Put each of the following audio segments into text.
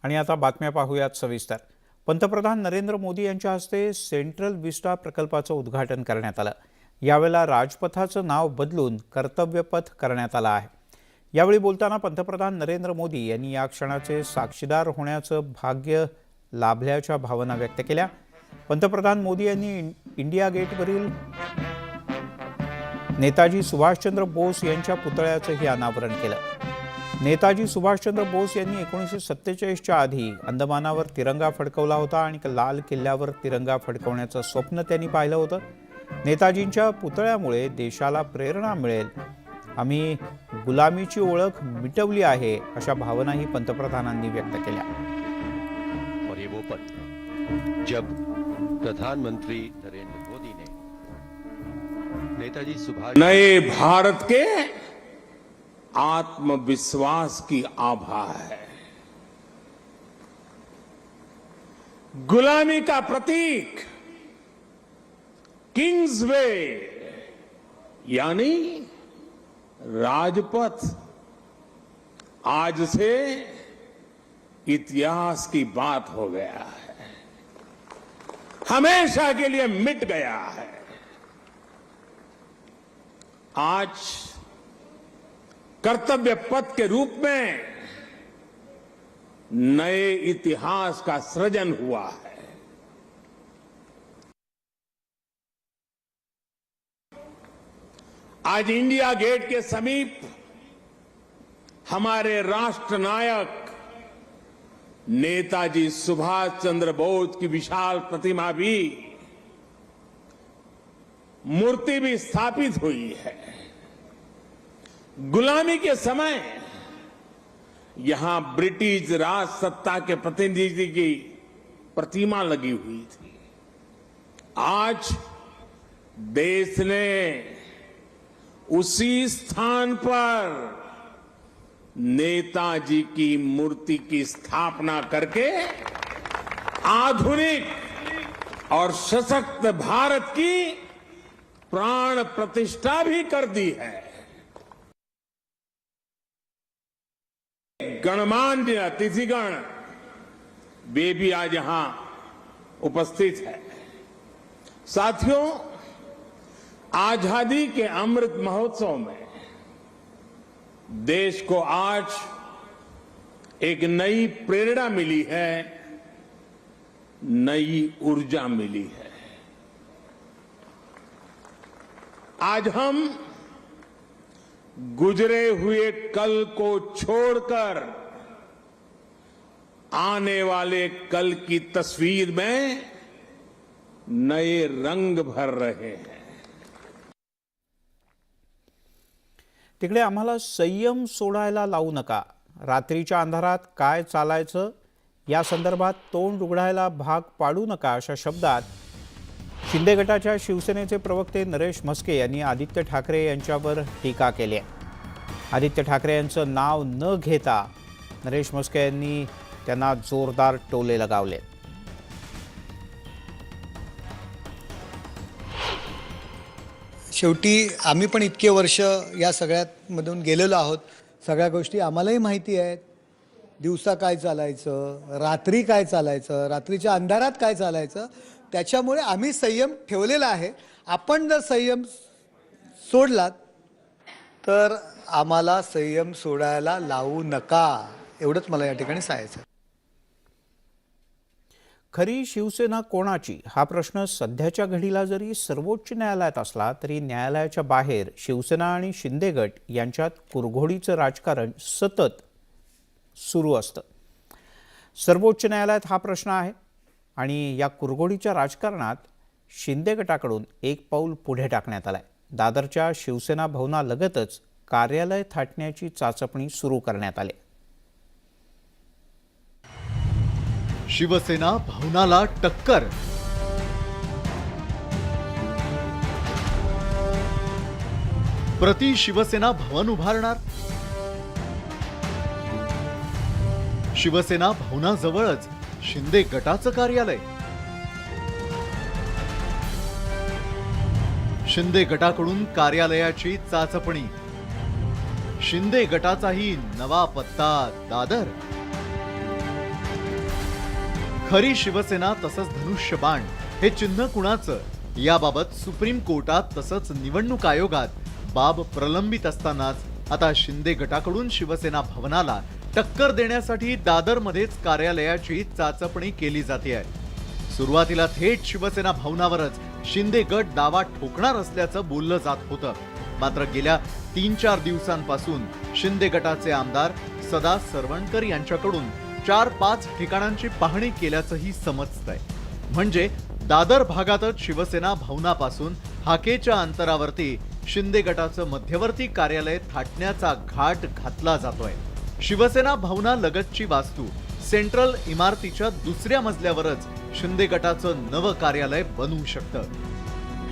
आणि आता बातम्या पाहूयात सविस्तर। पंतप्रधान नरेंद्र मोदी यांच्या हस्ते सेंट्रल विस्टा प्रकल्पाचं उद्घाटन करण्यात आलं। यावेळेला राजपथाचं नाव बदलून कर्तव्यपथ करण्यात आलं आहे। यावेळी बोलताना पंतप्रधान नरेंद्र मोदी यांनी या क्षणाचे साक्षीदार होण्याचं भाग्य लाभल्याच्या भावना व्यक्त केल्या। पंतप्रधान मोदी यांनी इंडिया गेटवरील नेताजी सुभाषचंद्र बोस यांच्या पुतळ्याचंही अनावरण केलं। नेताजी सुभाषचंद्र बोस यांनी 1947 च्या आधी अंदमानावर तिरंगा फडकवला होता आणि लाल किल्ल्यावर तिरंगा फडकवण्याचं स्वप्न त्यांनी पाहिलं होतं। नेताजींच्या पुतळ्यामुळे देशाला प्रेरणा मिळेल, आम्ही गुलामीची ओळख मिटवली आहे, अशा भावनाही पंतप्रधानांनी व्यक्त केल्या। और ये वो पल जब प्रधानमंत्री नरेंद्र मोदी ने नेताजी सुभाष नए भारत के आत्मविश्वास की आभा है। गुलामी का प्रतीक किंग्सवे यानी राजपथ आज से इतिहास की बात हो गया है, हमेशा के लिए मिट गया है। आज कर्तव्य पथ के रूप में नए इतिहास का सृजन हुआ है। आज इंडिया गेट के समीप हमारे राष्ट्र नायक नेताजी सुभाष चंद्र बोस की विशाल प्रतिमा भी, मूर्ति भी स्थापित हुई है। गुलामी के समय यहां ब्रिटिश राज सत्ता के प्रतिनिधि की प्रतिमा लगी हुई थी। आज देश ने उसी स्थान पर नेताजी की मूर्ति की स्थापना करके आधुनिक और सशक्त भारत की प्राण प्रतिष्ठा भी कर दी है। गणमान्य अतिथिगण वे भी आज यहां उपस्थित है। साथियों, आजादी के अमृत महोत्सव में देश को आज एक नई प्रेरणा मिली है, नई ऊर्जा मिली है। आज हम गुजरे हुए कल को छोड़कर आने वाले कल की तस्वीर में नए रंग भर रहे हैं। तिकडे आम्हाला संयम सोडायला लावू नका, रात्रीच्या अंधारात काय चालायचं या संदर्भात तोंड उघडायला भाग पाडू नका, अशा शब्दात शिंदे गटाच्या शिवसेनेचे प्रवक्ते नरेश म्हस्के यांनी आदित्य ठाकरे यांच्यावर टीका केली आहे। आदित्य ठाकरे यांचं नाव न घेता नरेश म्हस्के यांनी त्यांना जोरदार टोले लगावले। शेवटी आम्ही पण इतके वर्ष या सगळ्यात मधून गेलेलो आहोत, सगळ्या गोष्टी आम्हालाही माहिती आहेत। दिवसा काय चालायचं, रात्री काय चालायचं, रात्रीच्या अंधारात काय चालायचं, त्याच्यामुळे आम्ही संयम ठेवलेला आहे। आपण जर संयम सोडलात तर आम्हाला संयम सोडायला लावू नका, एवढंच मला या ठिकाणी सांगायचं। खरी शिवसेना कोणाची हा प्रश्न सध्याच्या घडीला जरी सर्वोच्च न्यायालयात असला तरी न्यायालयाच्या बाहेर शिवसेना आणि शिंदे गट यांच्यात कुरघोडीचं राजकारण सतत सुरू असतं। सर्वोच्च न्यायालयात हा प्रश्न आहे आणि या कुरघोडीच्या राजकारणात शिंदे गटाकडून एक पाऊल पुढे टाकण्यात आलंय। दादरच्या शिवसेना भवनालगतच कार्यालय थाटण्याची चाचपणी सुरू करण्यात आली। शिवसेना भवनाला टक्कर, प्रति शिवसेना भवन उभारणार। शिवसेना भवनाजवळच शिंदे गटाचं कार्यालय। शिंदे गटाकडून कार्यालयाची चाचपणी। शिंदे गटाचाही नवा पत्ता दादर। खरी शिवसेना तसंच धनुष्यबाण हे चिन्ह कुणाचं याबाबत सुप्रीम कोर्टात तसंच निवडणूक आयोगात बाब प्रलंबित असतानाच आता शिंदे गटाकडून शिवसेना भवनाला टक्कर देण्यासाठी दादरमध्येच कार्यालयाची चाचपणी केली जाते आहे. सुरुवातीला थेट शिवसेना भवनावरच शिंदे गट दावा ठोकणार असल्याचं बोललं जात होतं. मात्र गेल्या 3-4 दिवसांपासून शिंदे गटाचे आमदार सदा सरवणकर यांच्याकडून 4-5 ठिकाणांची पाहणी केल्याचंही समजतंय. म्हणजे दादर भागातच शिवसेना भवनापासून हाकेच्या अंतरावरती शिंदे गटाचं मध्यवर्ती कार्यालय थाटण्याचा घाट घातला जातोय. शिवसेना भवना लगतची वास्तू सेंट्रल इमारतीच्या दुसऱ्या मजल्यावरच शिंदे गटाचं नवं कार्यालय बनवू शकतं.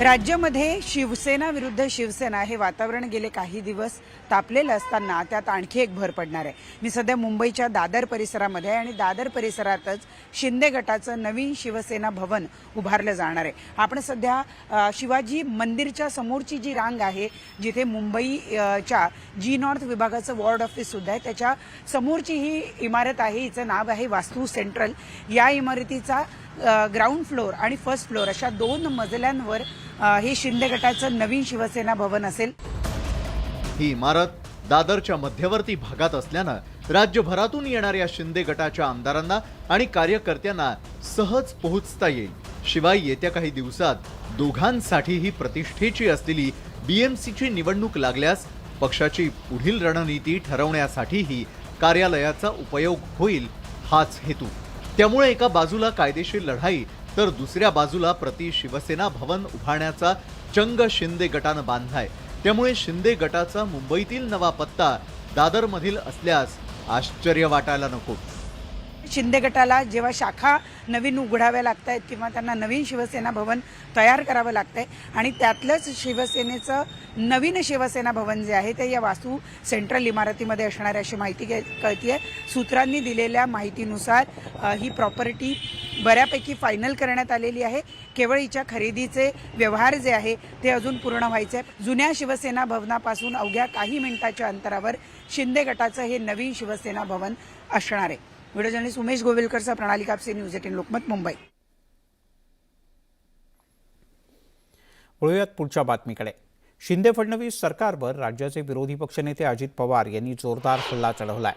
राज्यामध्ये शिवसेना विरुद्ध शिवसेना हे वातावरण गेले काही दिवस तापलेलं असताना त्यात आणखी एक भर पडणार आहे. मी सध्या मुंबईच्या दादर परिसरामध्ये आहे आणि दादर परिसरातच शिंदे गटाचं नवीन शिवसेना भवन उभारलं जाणार आहे. आपण सध्या शिवाजी मंदिरच्या समोरची जी रांग आहे, जिथे मुंबईच्या जी नॉर्थ विभागाचं वॉर्ड ऑफिस सुद्धा आहे, त्याच्या समोरची ही इमारत आहे. हिचं नाव आहे वास्तू सेंट्रल. या इमारतीचा ग्राउंड फ्लोअर आणि फर्स्ट फ्लोअर अशा 2 मजल्यांवर हे शिंदे गटाचं नवीन शिवसेना भवन असेल. ही इमारत दादरच्या मध्यवर्ती भागात असल्यानं राज्यभरातून येणाऱ्या शिंदे गटाच्या आमदारांना आणि कार्यकर्त्यांना सहज पोहोचता येईल. शिवाय येत्या काही दिवसात दोघांसाठीही प्रतिष्ठेची असलेली BMCची निवडणूक लागल्यास पक्षाची पुढील रणनीती ठरवण्यासाठीही कार्यालयाचा उपयोग होईल, हाच हेतू. त्यामुळे एका बाजूला कायदेशीर लढाई तर दुसऱ्या बाजूला प्रति शिवसेना भवन उभारण्याचा चंग शिंदे गटानं बांधलाय. त्यामुळे शिंदे गटाचा मुंबईतील नवा पत्ता दादरमधील असल्यास आश्चर्य वाटायला नको. शिंदे गटाला जेव्हा शाखा नवीन उघडाव्या लागत आहेत किंवा त्यांना नवीन शिवसेना भवन तयार करावं लागतंय आणि त्यातलंच शिवसेनेचं नवीन शिवसेना भवन जे आहे ते या वास्तू सेंट्रल इमारतीमध्ये असणार आहे अशी माहिती कळतीये. सूत्रांनी दिलेल्या माहितीनुसार ही प्रॉपर्टी बऱ्यापैकी फायनल करण्यात आलेली आहे. केवळ हिच्या खरेदीचे व्यवहार जे आहे ते अजून पूर्ण व्हायचे आहे. जुन्या शिवसेना भवनापासून अवघ्या काही मिनिटाच्या अंतरावर शिंदे गटाचं हे नवीन शिवसेना भवन असणार आहे. व्हिडिओ जर्नलिस्ट उमेश गोविलकरचा प्रणाली कापसे, न्यूज 18 लोकमत, मुंबई. वळूयात पुढच्या बातमीकडे. शिंदे फडणवीस सरकारवर राज्याचे विरोधी पक्षनेते अजित पवार यांनी जोरदार हल्ला चढवलाय.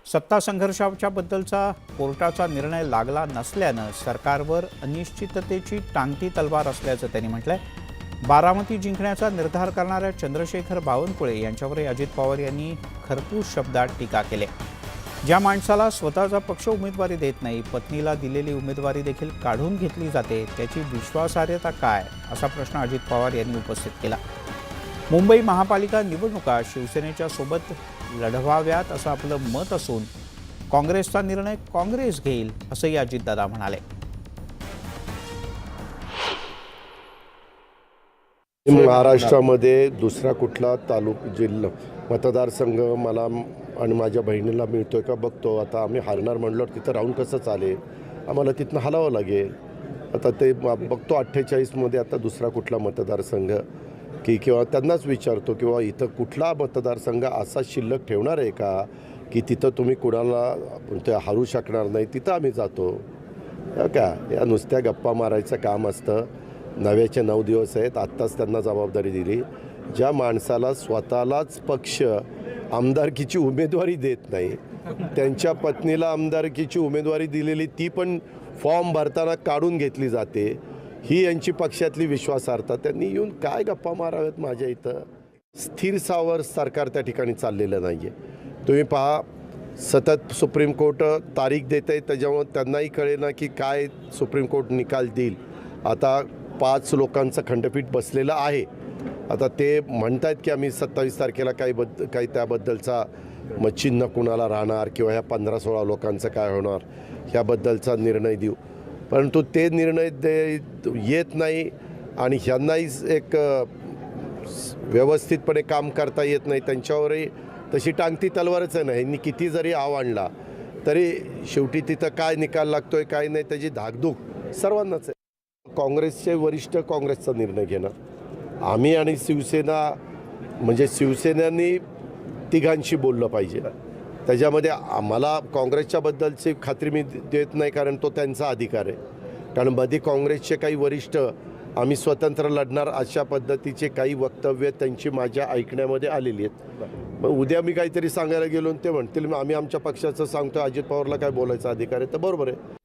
सत्ता संघर्षाच्या बद्दलचा कोर्टाचा निर्णय लागला नसल्यानं सरकारवर अनिश्चिततेची टांगती तलवार असल्याचं त्यांनी म्हटलंय. बारामती जिंकण्याचा निर्धार करणाऱ्या चंद्रशेखर बावनकुळे यांच्यावर अजित पवार यांनी खरपूस शब्दात टीका केली. ज्या माणसाला स्वतःचा पक्ष उमेदवारी देत नाही, पत्नीला दिलेली उमेदवारी देखील काढून घेतली जाते, त्याची विश्वासार्हता काय, असा प्रश्न अजित पवार यांनी उपस्थित केला. मुंबई महापालिका निवडणुका शिवसेनेच्या सोबत लढवाव्यात असं आपलं मत असून काँग्रेसचा निर्णय काँग्रेस घेईल, असंही अजितदादा म्हणाले. महाराष्ट्रामध्ये दुसरा कुठला जिल्हा मतदारसंघ मला आणि माझ्या बहिणीला मिळतोय का बघतो. आता आम्ही हारणार म्हणल्यावर तिथं राहून कसं चालेल, आम्हाला तिथनं हलावं लागेल. आता ते बघतो 48मध्ये आता दुसरा कुठला मतदारसंघ किंवा त्यांनाच विचारतो किंवा इथं कुठला मतदारसंघ असा शिल्लक ठेवणार आहे का की तिथं तुम्ही कुणाला ते हरू शकणार नाही, तिथं आम्ही जातो का. या नुसत्या गप्पा मारायचं काम असतं. 9चे 9 दिवस आहेत. आत्ताच त्यांना जबाबदारी दिली. ज्या माणसाला स्वतःलाच पक्ष आमदारकीची उमेदवारी देत नाही, त्यांच्या पत्नीला आमदारकीची उमेदवारी दिलेली ती पण फॉर्म भरताना काढून घेतली जाते, ही यांची पक्षातली विश्वासार्हता. त्यांनी येऊन काय गप्पा माराव्यात माझ्या इथं. स्थिर सावर सरकार त्या ठिकाणी चाललेलं नाही आहे. तुम्ही पहा, सतत सुप्रीम कोर्ट तारीख देत आहे, त्याच्यामुळे त्यांनाही कळेना की काय सुप्रीम कोर्ट निकाल देईल. आता 5 लोकांचं खंडपीठ बसलेलं आहे. आता ते म्हणतात की आम्ही 27 तारखेला काही त्याबद्दलचा मग चिन्ह कुणाला राहणार किंवा ह्या 15-16 लोकांचं काय होणार ह्याबद्दलचा निर्णय देऊ. परंतु ते निर्णय येत नाही आणि ह्यांनाही एक व्यवस्थितपणे काम करता येत नाही. त्यांच्यावरही तशी टांगती तलवारच आहे ना. ह्यांनी किती जरी आव आणला तरी शेवटी तिथं काय निकाल लागतोय काय नाही त्याची धाकधूक सर्वांनाच आहे. काँग्रेसचे वरिष्ठ काँग्रेसचा निर्णय घेणार. आम्ही आणि शिवसेना म्हणजे शिवसेनेनी तिघांशी बोललं पाहिजे. त्याच्यामध्ये आम्हाला काँग्रेसच्या बद्दलची खात्री मी देत नाही, कारण तो त्यांचा अधिकार आहे. कारण मध्ये काँग्रेसचे काही वरिष्ठ आम्ही स्वतंत्र लढणार अशा पद्धतीचे काही वक्तव्य त्यांची माझ्या ऐकण्यामध्ये आलेली आहेत. मग उद्या मी काहीतरी सांगायला गेलो आणि ते म्हणतील आम्ही आमच्या पक्षाचं सांगतो, अजित पवारला काय बोलायचा अधिकार आहे, तर बरोबर आहे.